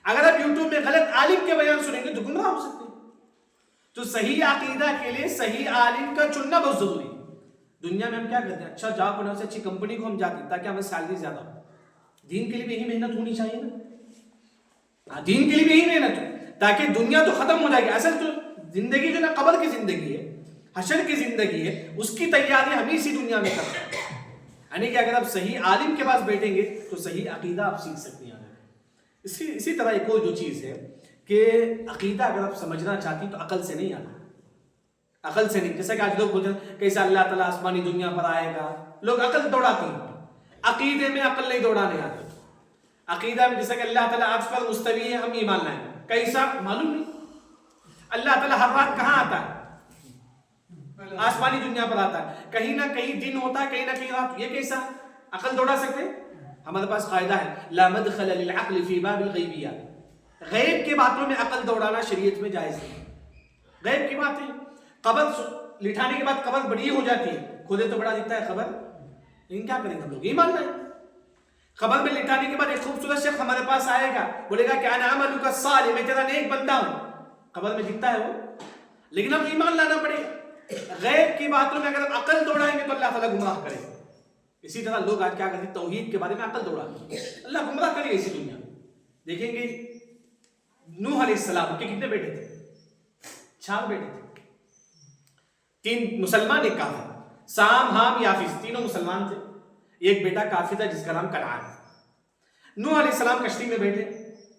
اگر آپ یوٹیوب میں غلط عالم کے بیان سنیں گے تو گمراہ ہو سکتے ہیں. تو صحیح عقیدہ کے لیے صحیح عالم کا چننا بہت ضروری ہے. دنیا میں ہم کیا کرتے ہیں, اچھا جاب ہونے سے اچھی کمپنی کو ہم جاتے ہیں تاکہ ہمیں سیلری زیادہ ہو. دین کے لیے بھی یہی محنت ہونی چاہیے نا. دین کے لیے بھی یہی محنت ہو تاکہ دنیا تو ختم ہو جائے گی. اصل تو زندگی جو نا قبر کی زندگی ہے, حشر کی زندگی ہے, اس کی تیاری ہم اسی دنیا میں کرتے ہیں. یعنی کہ اگر آپ صحیح عالم کے پاس بیٹھیں گے تو صحیح عقیدہ آپ سیکھ سکتے ہیں. اسی طرح ایک اور جو چیز ہے کہ عقیدہ اگر آپ سمجھنا چاہتی تو عقل سے نہیں آنا. عقل سے نہیں. جیسا کہ آج لوگ بولتے ہیں کیسے اللہ تعالیٰ آسمانی دنیا پر آئے گا, لوگ عقل دوڑاتے ہیں. عقیدے میں عقل نہیں دوڑانے آتے. عقیدہ میں جیسا کہ اللہ تعالیٰ عرش پر مستوی ہے ہم ایمان لائیں, کیسا معلوم نہیں. اللہ تعالیٰ ہر رات کہاں آتا ہے؟ آسمانی دنیا پر آتا ہے. کہیں نہ کہیں دن ہوتا ہے, کہیں نہ کہیں رات. یہ کیسا عقل دوڑا سکتے ہیں؟ ہمارے پاس قاعدہ ہے لا مدخل للعقل فی باب الغیبیات. غیب کے باتوں میں عقل دوڑانا شریعت میں جائز نہیں. غیب کی باتیں, قبر لٹھانے کے بعد قبر بڑی ہو جاتی ہے, کھودے تو بڑا دکھتا ہے قبر, لیکن کیا کریں گے ہم لوگ, ایمان لائیں. قبر میں لٹانے کے بعد ایک خوبصورت شخص ہمارے پاس آئے گا, بولے گا کہ انا عملک الصالح, میں تیرا نیک بندہ ہوں. قبر میں دکھتا ہے وہ, لیکن اب ایمان لانا پڑے گا. غیب کی باتوں میں اگر ہم عقل دوڑائیں گے تو اللہ تعالیٰ گمراہ کرے گا. اسی طرح لوگ آج کیا کرتے ہیں, توحید کے بارے میں عقل دوڑاتے ہیں, اللہ گمراہ کرے گا اسی دنیا میں. دیکھیں گے نوح علیہ السلام کے کتنے بیٹے تھے؟ 4 بیٹے تھے. 3 مسلمان, ایک کافر. سام, حام, یافس, تینوں مسلمان تھے. ایک بیٹا کافر تھا جس کا نام کنعان. نوح علیہ السلام کشتی میں بیٹھے,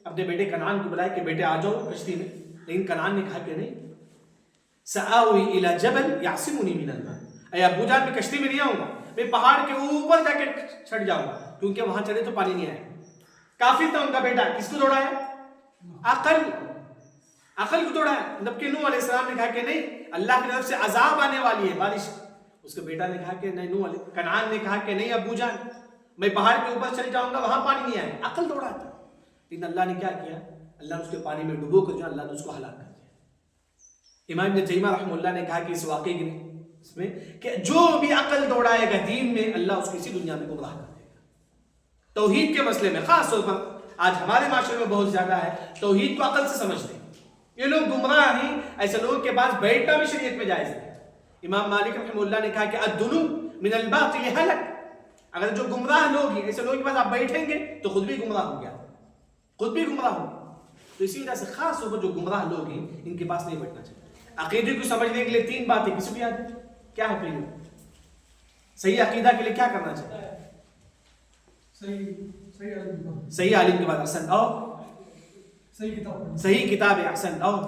اپنے بیٹے کنعان کو بلائے کہ بیٹے آ جاؤ کشتی میں, لیکن کنعان نے کہا کہ نہیں. سآوی الی جبل یعصمنی من الماء, اے ابو جان میں کشتی میں نہیں آؤں گا, میں پہاڑ کے اوپر جا کے چھٹ جاؤں گا, کیونکہ وہاں چڑھے تو پانی نہیں آئے. کافر تھا ان کا بیٹا, کس کو دوڑایا؟ عقل کو دوڑایا. جبکہ نوح علیہ السلام نے کہا کہ نہیں, اللہ کی طرف سے عذاب آنے والی ہے, بارش. اس کے بیٹا نے کہا کہ نہیں, کنعان نے کہا کہ نہیں ابو جان, میں پہاڑ کے اوپر چل جاؤں گا, وہاں پانی نہیں آئے. عقل دوڑاتا. لیکن اللہ نے کیا کیا, اللہ نے اس کے پانی میں ڈبو کر جو اللہ نے اس کو ہلاک کر دیا. امام ابن تیمیہ رحمہ اللہ نے کہا کہ اس واقعے میں کہ جو بھی عقل دوڑائے گا دین میں, اللہ اس کو اسی دنیا میں گمراہ کر دے گا. توحید کے مسئلے میں خاص طور پر آج ہمارے معاشرے میں بہت زیادہ ہے, توحید کو عقل سے سمجھتے ہیں. یہ لوگ گمراہ ہیں, ایسے لوگوں کے پاس بیٹھنا بھی شریعت میں جائز ہے. امام مالک رحمہ اللہ نے کہا کہ الدنو من الباطل ہلک. اگر جو گمراہ لوگ ہیں ایسے لوگوں کے پاس آپ بیٹھیں گے تو خود بھی گمراہ ہو گیا, خود بھی گمراہ ہو. تو اسی وجہ سے خاص طور پر جو گمراہ لوگ ہیں ان کے پاس نہیں بیٹھنا چاہیے. عقیدے کو سمجھنے کے لیے 3 باتیں کسی کو یاد ہے کیا ہے؟ پہلے صحیح عقیدہ کے لیے کیا کرنا چاہیے؟ صحیح عالم کے بعد احسن اور صحیح کتاب احسن اور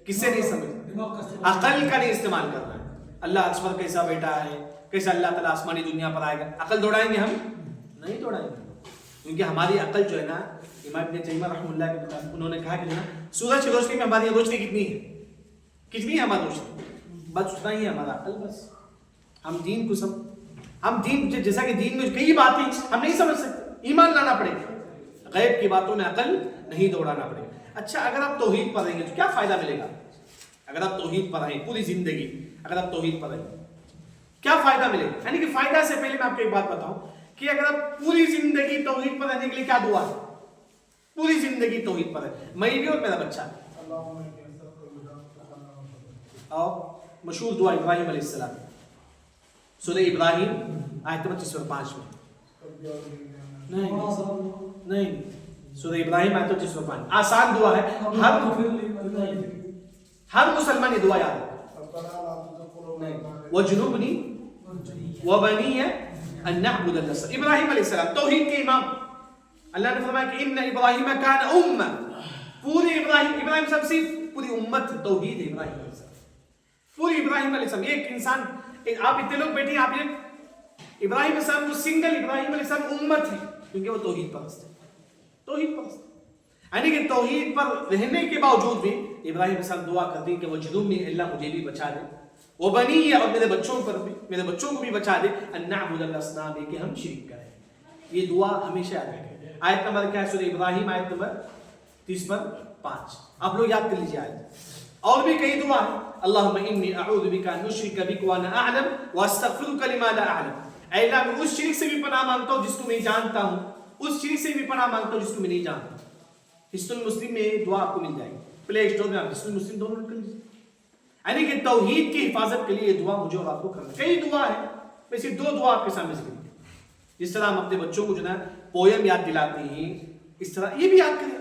کس سے نہیں سمجھ عقل کا نہیں استعمال کرنا ہے. اللہ عرش پر کیسا بیٹھا ہے، کیسا اللہ تعالیٰ آسمانی دنیا پر آئے گا، عقل دوڑائیں گے ہم؟ نہیں دوڑائیں گے. کیونکہ ہماری عقل جو ہے نا، امام ابن تیمیہ رحمہ اللہ کے مطابق انہوں نے کہا کہ سورج کی روشنی میں ہماری روشنی کتنی ہے ہماری روشنی؟ بس اتنا ہی ہے ہمارا عقل. بس ہم دین کو ہم دین جیسا کہ دین میں کئی باتیں ہم نہیں سمجھ سکتے، ایمان لانا پڑے گا. غیب کی باتوں میں عقل نہیں دوڑانا پڑے گا. اچھا اگر آپ توحید پر رہیں گے تو کیا فائدہ ملے گا؟ اگر آپ توحید پر رہیں پوری زندگی، اگر آپ توحید پر رہیں کیا فائدہ ملے گا؟ یعنی کہ فائدہ سے پہلے میں آپ کو ایک بات بتاؤں کہ اگر آپ پوری زندگی توحید پر رہنے کے لیے کیا دعا ہے؟ پوری زندگی توحید پر ہے، میں بھی اور میرا بچہ. اور مشہور دعا ابراہیم علیہ السلام، سورہ ابراہیم آیت نمبر 305 میں. نہیں سورہ ابراہیم آیت نمبر 305 آسان دعا ہے، ہر مسلمان یہ دعا یاد ہے. وَجُنُوبْنِي وَبَنِيَّ أَن نَعْبُدَ اللَّهَ. ابراہیم علیہ السلام توحید کے امام. اللہ نے فرمایا کہ ان ابراہیم کان امہ، پورے ابراہیم صاحب سے پوری امت توحید ہے. ابراہیم علیہ السلام پوری ابراہیم علیہ السلام ایک انسان، آپ اتنے لوگ بیٹھے ہیں، آپ یہ ابراہیم علیہ السلام جو سنگل ابراہیم علیہ السلام امت ہے کیونکہ وہ توحید پرست ہے. توحید پرست یعنی کہ توحید پر رہنے کے باوجود بھی ابراہیم علیہ السلام دعا کرتے ہیں کہ وجنوبنی، اللہ مجھے بھی بچا دے، وہ بنی اور میرے بچوں کو بھی بچا دے، ان نعبد الاصنام، کہ ہم شرک کریں. یہ دعا ہمیشہ یاد رکھیں. آیت نمبر کیا ہے؟ سورہ ابراہیم آیت نمبر 30 آپ لوگ یاد کر لیجیے آیت. اور بھی کئی دعا ہے. اللہم انی اعوذ بک ان اشرک بک وانا اعلم واستغفرک لما لا اعلم. اے اللہ میں اس شرک سے بھی پناہ مانگتا ہوں جس کو میں جانتا ہوں، اس شرک سے بھی پناہ مانگتا ہوں جس کو میں نہیں جانتا. حصن المسلم میں دعا آپ کو مل جائے گی، پلے اسٹور میں آپ حصن المسلم ڈاؤن کر لیجیے. یعنی کہ توحید کی حفاظت کے لیے یہ دعا مجھے اور آپ کو کرنا. کئی دعا ہے، میں صرف 2 دعا آپ کے سامنے ذکر کروں. جس طرح ہم اپنے بچوں کو جو نا پویم یاد دلاتے ہیں، اس طرح یہ بھی یاد کریں.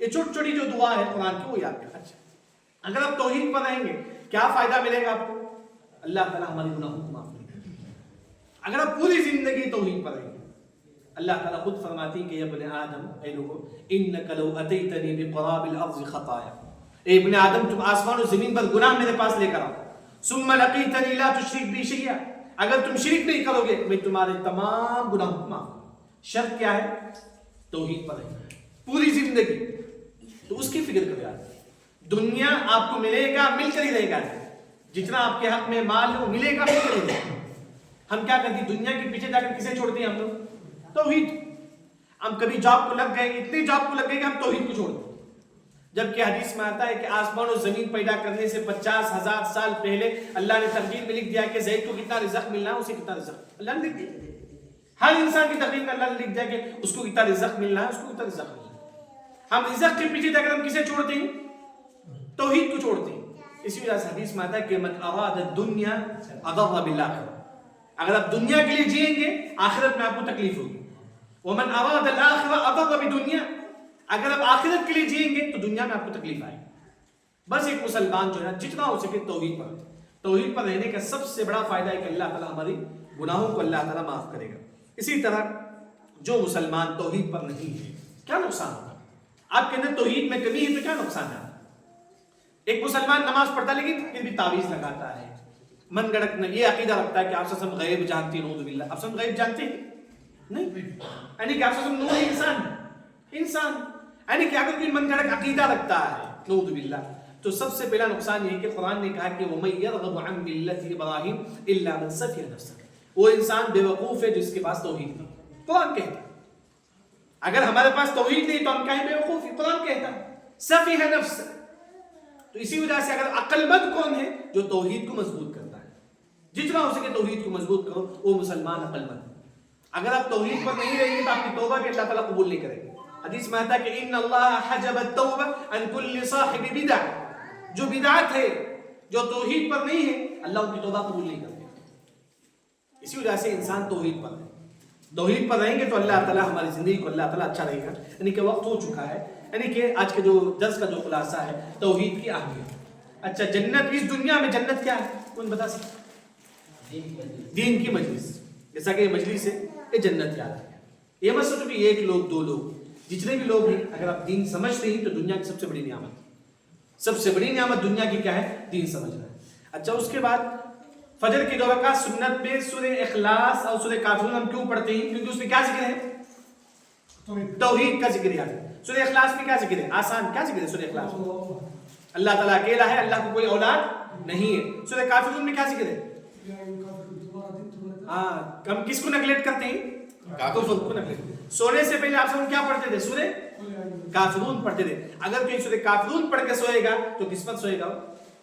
یہ چھوٹی جو دعا ہے قرآن کی وہ یاد کریں. اچھا اگر آپ توحید پر رہیں گے کیا فائدہ ملے گا آپ کو؟ اللہ تعالیٰ ہمارے گناہوں کو معاف کرے گا. اگر آپ پوری زندگی توحید پر رہیں گے، اللہ تعالیٰ خود فرماتی کہ ابن آدم، اے لوگو، انک لو اتیتنی بقراب الارض خطایا، اے ابن آدم تم آسمان و زمین پر گناہ میرے پاس لے کر آؤ، ثم لقیتنی لا تشرک بی شیئا، اگر تم شرک نہیں کرو گے میں تمہارے تمام گناہوں کو معاف کروں. شرط کیا ہے؟ توحید پر رہنا پوری زندگی. تو اس کی فکر کرو یار. دنیا آپ کو ملے گا، مل کر ہی رہے گا. جتنا آپ کے حق میں مال ہے وہ ملے گا، مل کر ہی رہے گا. ہم کیا کرتے ہیں؟ دنیا کے پیچھے جا کر کسے چھوڑتے ہیں ہم لوگ؟ توحید. ہم کبھی جاب کو لگ گئے، اتنے جاب کو لگ گئے کہ ہم توحید کو چھوڑ دیں. جبکہ حدیث میں آتا ہے کہ آسمان و زمین پیدا کرنے سے 50,000 سال پہلے اللہ نے تقدیر میں لکھ دیا کہ زید کو کتنا رزق ملنا ہے، اسے کتنا رزق اللہ نے لکھ دیا. ہر انسان کی تقدیر میں اللہ نے لکھ دیا کہ اس کو کتنا رزق ملنا ہے، اس کو کتنا رزق ملنا ہے. ہم رزق کے پیچھے جا کر ہم کسے چھوڑتے ہیں؟ توحید کو چھوڑتے ہیں. اسی وجہ سے حدیث میں آتا ہے کہ من اراد الدنیا اضر بالآخرہ، اگر آپ دنیا کے لیے جئیں گے آخرت میں آپ کو تکلیف ہوگی. ومن اراد الاخرہ اضر بدنیا، اگر آپ آخرت کے لیے جئیں گے تو دنیا میں آپ کو تکلیف آئے. بس ایک مسلمان جو ہے نا جتنا ہو سکے توحید پر رہنے کا سب سے بڑا فائدہ ہے کہ اللہ تعالیٰ ہماری گناہوں کو اللہ تعالیٰ معاف کرے گا. اسی طرح جو مسلمان توحید پر نہیں ہے کیا نقصان ہوگا؟ آپ کے اندر توحید میں کمی ہے تو کیا نقصان ہے؟ ایک مسلمان نماز پڑھتا ہے لیکن پھر بھی تعویذ لگاتا ہے، من گڑک یہ عقیدہ رکھتا ہے کہ آپ سب غیب جانتے ہیں. نعوذ باللہ، آپ سب غیب جانتے ہیں نہیں؟ یعنی کہ آپ سب نور انسان یعنی کہ اگر کوئی من گڑک عقیدہ رکھتا ہے نعوذ باللہ تو سب سے پہلا نقصان یہ ہے کہ قرآن نے کہا کہ وَمَن يَرْغَبُ عَن مِلَّةِ إِبْرَاهِيمَ إِلَّا مَن سَفِهَ نَفْسَهُ، وہ انسان بے وقوف ہے جس کے پاس توحید نہیں. قرآن کہتا ہے اگر ہمارے پاس توحید نہیں تو ہم کہیں بے وقوف ہیں. قرآن کہتا ہے سفیہ نفس. تو اسی وجہ سے اگر عقل مند کون ہے؟ جو توحید کو مضبوط کرتا ہے. جتنا ہو سکے توحید کو مضبوط کرو، وہ مسلمان عقل مند. اگر آپ توحید پر نہیں رہیں گے تو آپ کی توبہ بھی اللہ تعالیٰ قبول نہیں کرے گا. حدیث میں آتا ہے کہ ان اللہ حجب التوبہ عن کل صاحب بدع، جو بدعت ہے جو توحید پر نہیں ہے اللہ ان کی توبہ قبول نہیں کرتے. اسی وجہ سے انسان توحید پر ہے. توحید پر رہیں گے تو اللہ تعالیٰ ہماری زندگی کو اللہ تعالیٰ اچھا رہے گا. یعنی کہ وقت ہو چکا ہے, یعنی کہ آج کے جو درس کا جو خلاصہ ہے توحید کی اہمیت. اچھا جنت اس دنیا میں جنت کیا ہے کون بتا سکتا؟ دین کی مجلس. جیسا کہ یہ مجلس ہے یہ جنت یاد ہے. یہ مت سوچو کہ ایک لوگ دو لوگ, جتنے بھی لوگ ہیں اگر آپ دین سمجھتے ہیں تو دنیا کی سب سے بڑی نعمت, سب سے بڑی نعمت دنیا کی کیا ہے؟ دین سمجھنا ہے. اچھا اس کے بعد فجر کی 2 رکعت سنت میں سورہ اخلاص اور سورہ کافرون ہم کیوں پڑھتے ہیں؟ کیونکہ اس میں کیا ذکر ہے؟ توحید کا ذکر ہے. سورہ اخلاص میں کیا ذکر ہے؟ آسان کیا ذکر ہے سورہ اخلاص میں؟ اللہ تعالیٰ اکیلا ہے, اللہ کو کوئی اولاد نہیں ہے. سورہ کافرون میں کیا ذکر ہے؟ ہاں ہم کس کو نیگلیکٹ کرتے ہیں؟ کافر کو نیگلیکٹ. سونے سے پہلے آپ سب کیا پڑھتے تھے؟ سورہ کافرون پڑھتے تھے. اگر کوئی سورہ کافرون پڑھ کے سوئے گا تو کس پر سوئے گا؟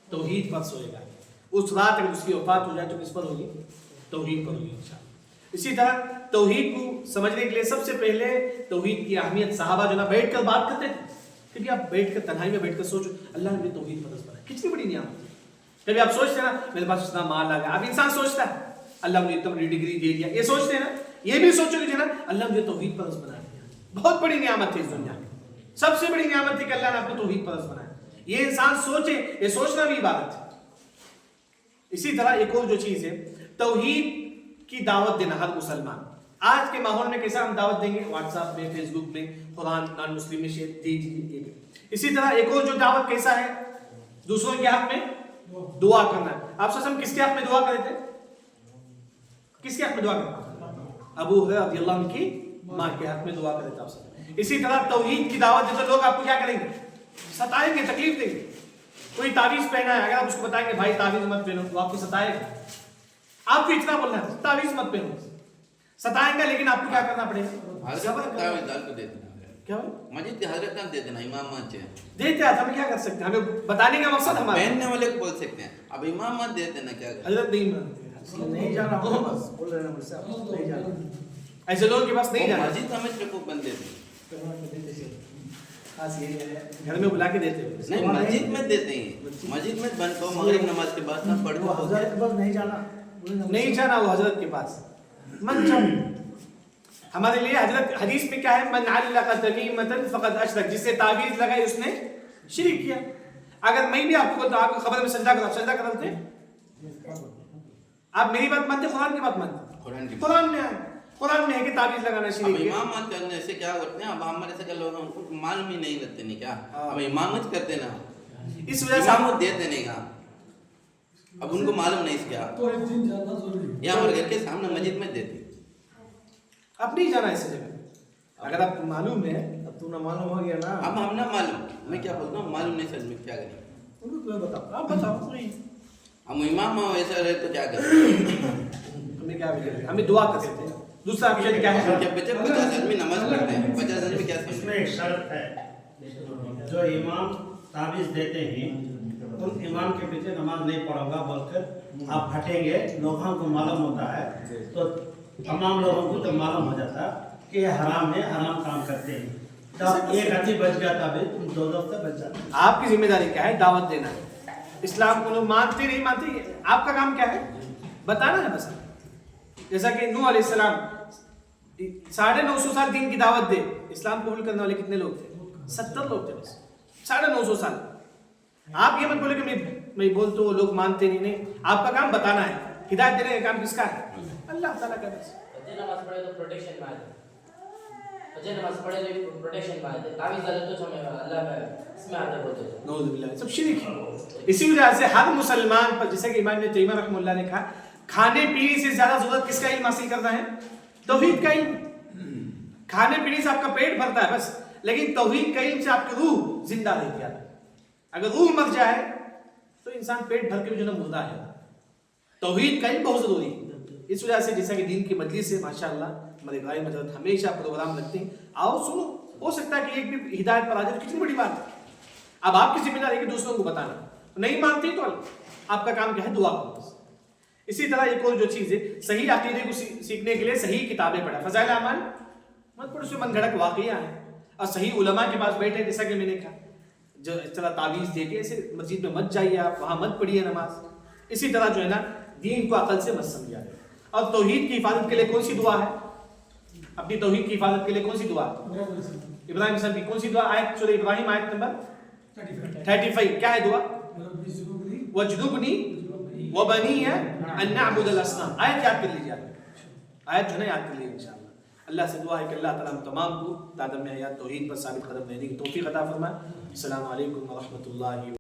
توحید پر سوئے گا. اس رات اگر اس کی وفات ہو جائے تو کس پر ہوگی؟ توحید پر ہوگی انشاءاللہ. اسی طرح توحید کو سمجھنے کے لیے سب سے پہلے توحید کی اہمیت صحابہ جو نا بیٹھ کر بات کرتے تھے. کبھی آپ بیٹھ کر تنہائی میں بیٹھ کر سوچو اللہ نے مجھے توحید پر بنایا, کتنی بڑی نعمت ہے. کبھی آپ سوچتے ہیں نا میرے پاس اتنا مال آ گیا, اب انسان سوچتا ہے اللہ مجھے اتنا بڑی ڈگری دے دیا, یہ سوچتے ہیں نا. یہ بھی سوچو کہ جو نا اللہ مجھے توحید پر بنا دیا, بہت بڑی نعمت ہے اس دنیا میں. سب سے بڑی نعمت ہے کہ اللہ نے آپ کو توحید پر بنایا. یہ انسان سوچے, یہ سوچنا بھی عبادت ہے. اسی طرح ایک اور جو چیز ہے توحید کی دعوت دینا ہر مسلمان. آج کے ماحول میں کیسا ہم دعوت دیں گے؟ واٹس ایپ میں, فیس بک میں, قرآن نان مسلم میں شیئر دیجیے. اسی طرح ایک اور جو دعوت کیسا ہے دوسروں کے حق میں دعا کرنا. آپ سب کس کے حق میں دعا کرے تھے؟ کس کے حق میں دعا کرتے؟ ابو ہریرہ رضی اللہ عنہ کی ماں کے حق میں دعا کرے تھے آپ سب. اسی طرح توحید کی دعوت دے تو لوگ آپ کو کیا کریں گے؟ ستائیں گے, تکلیف دیں گے. کوئی تعویذ پہنا ہے, اگر آپ اس کو بتائیں گے بھائی تعویذ مت پہنو تو آپ کو ستائے گا. آپ کو اتنا بولنا ہے تعویذ مت پہنو, ستائیں گا, لیکن آپ کو کیا کرنا پڑے گا؟ کیا مسجد کے حضرت نام دے دینا, امام مت دیتے ہیں. ہم کیا کر سکتے ہیں؟ ہمیں بتانے کا مقصد ہمارا پہننے والے کو بول سکتے ہیں, اب امام مت دے دینا. کیا حضرت نہیں مانتے, نہیں جانا بس بول رہے ہیں مجھ سے نہیں جانا, ایسے لوگوں کے پاس نہیں جانا. مسجد سمجھ کے کو بند دے دیں, خاص یہ ہے گھر میں بلا کے دیتے ہیں. نہیں مسجد میں دیتے ہیں, مسجد میں بند کو مغرب نماز کے بعد نہ پڑھ کو حضرت کے پاس نہیں جانا, نہیں جانا وہ حضرت کے پاس من جاؤ. ہمارے لیے حضرت حدیث میں کیا ہے؟ من علق تمیمۃ فقد اشرک, جس سے تعویذ لگائی اس نے شرک کیا. اگر میں بھی آپ کو بولتا ہوں آپ کو خبر میں سجدہ کرو, آپ سجدہ کرتے ہیں؟ آپ میری بات مانتے, قرآن کی بات مانتے؟ قرآن میں ہے, قرآن میں ہے کہ تعویذ لگانا شرک ہے. امام مت کرنے سے کیا کرتے ہیں؟ اب ہمارے سے لوگوں کو معلوم ہی نہیں رہتے نہیں کیا, اب امام مت کرتے نا, اس وجہ سے امام دیتے نہیں کہا, اب ان کو معلوم نہیں کیا. تو ایک دن جانا ضروری ہے. یہ ہمارے گھر کے سامنے مسجد میں دیتے. اب نہیں جانا ایسی جگہ. اگر آپ کو معلوم ہے, اب تو نہ معلوم ہو گیا نا, اب ہم نہ معلوم, میں کیا بولتا ہوں معلوم نہیں سمجھ میں کیا کریں. ان کو تمہیں بتاؤ, آپ بتاؤ. ہم امام ایسا رہے تو کیا کریں؟ ہمیں کیا بھی ہمیں دعا کرتے تھے. دوسرا آپشن کیا ہے؟ جب بچے 50 آدمی نماز پڑھتے ہیں, 50 آدمی کیا اس سمجھ میں ایک شرط ہے, جو امام تعویذ دیتے ہیں ان امام کے پیچھے نماز نہیں پڑھوں گا بول کر آپ ہٹیں گے, لوگوں کو معلوم ہوتا ہے تو تمام لوگوں کو تو معلوم ہو جاتا کہ یہ حرام ہے, حرام کام کرتے ہیں. جب ایک آدمی بچ گیا تھا تم دو سے بچ جاتے. آپ کی ذمہ داری کیا ہے؟ دعوت دینا. اسلام کو لوگ مانتے نہیں مانتے, آپ کا کام کیا ہے؟ بتانا ہے بس. جیسا کہ نوح علیہ السلام 950 سال دین کی دعوت دے, اسلام قبول کرنے والے کتنے لوگ تھے؟ 70 لوگ تھے بس, 950 سال. آپ یہ مت بولے کہ میں بولتا ہوں لوگ مانتے نہیں. آپ کا کام بتانا ہے. ہدایت دینے کا کام کس کا ہے؟ اللہ تعالیٰ کا. بس نماز پڑھے تو پروٹیکشن میں آتے, نماز پڑھے تو پروٹیکشن میں آتے, تعویذ ڈالے تو اللہ میں اس میں آتے بولتے ہیں نعوذ باللہ, سب شرک ہے. اسی وجہ سے ہر مسلمان پر, جیسے کہ امام ابن تیمیہ رحمہ اللہ نے کہا, کھانے پینے سے زیادہ ضرورت کس کا علم حاصل کرنا ہے؟ توحید کا علم. کھانے پینے سے آپ کا پیٹ بھرتا ہے بس, لیکن توحید کا علم سے آپ کی روح زندہ رہتی ہے. اگر روح مر جائے تو انسان پیٹ بھر کے جو ہے مردہ ہے. توحید کا علم بہت ضروری ہے. اس وجہ سے جیسا کہ دین کی مجلس سے ماشاءاللہ ہمارے بھائی مدرسہ ہمیشہ پروگرام لگتے ہیں, آؤ سنو. ہو سکتا ہے کہ ایک بھی ہدایت پر آ جائے, کتنی بڑی بات ہے. اب آپ کی ذمہ داری ہے کہ دوسروں کو بتانا. نہیں مانتے تو آپ کا کام کیا ہے؟ دعا کرو. اسی طرح ایک اور جو چیز ہے, صحیح عقیدے کو سیکھنے کے لیے صحیح کتابیں پڑھا. فضائل اعمال مت پڑھو, اس میں من گھڑت واقعہ ہے, اور صحیح علماء کے پاس بیٹھے. جیسا کہ میں نے کہا, جو اس طرح تعویذ دے کے ایسے مسجد میں مت جائیے, آپ وہاں مت پڑھیے نماز. اسی طرح جو ہے نا دین کو عقل سے مت سمجھا. اور توحید کی حفاظت کے لیے کون سی دعا ہے؟ اپنی توحید کی حفاظت کے لیے کون سی دعا؟ ابراہیم السلام کی کون سی دعا؟ آیت سورہ ابراہیم آیت نمبر 35. کیا ہے دعا؟ وَجْنُبْنِي وَبَنِيَّ أَن نَعْبُدَ الْأَصْنَامَ. آیت یاد کر لیجیے، آیت جو ہے یاد کر لیجیے انشاءاللہ. اللہ سے دعا ہے کہ اللہ تعالیٰ ہم تمام کو تعدم حیات توحید پر ثابت قدم رہنے کی توفیق عطا فرمائے. السلام علیکم ورحمۃ اللہ.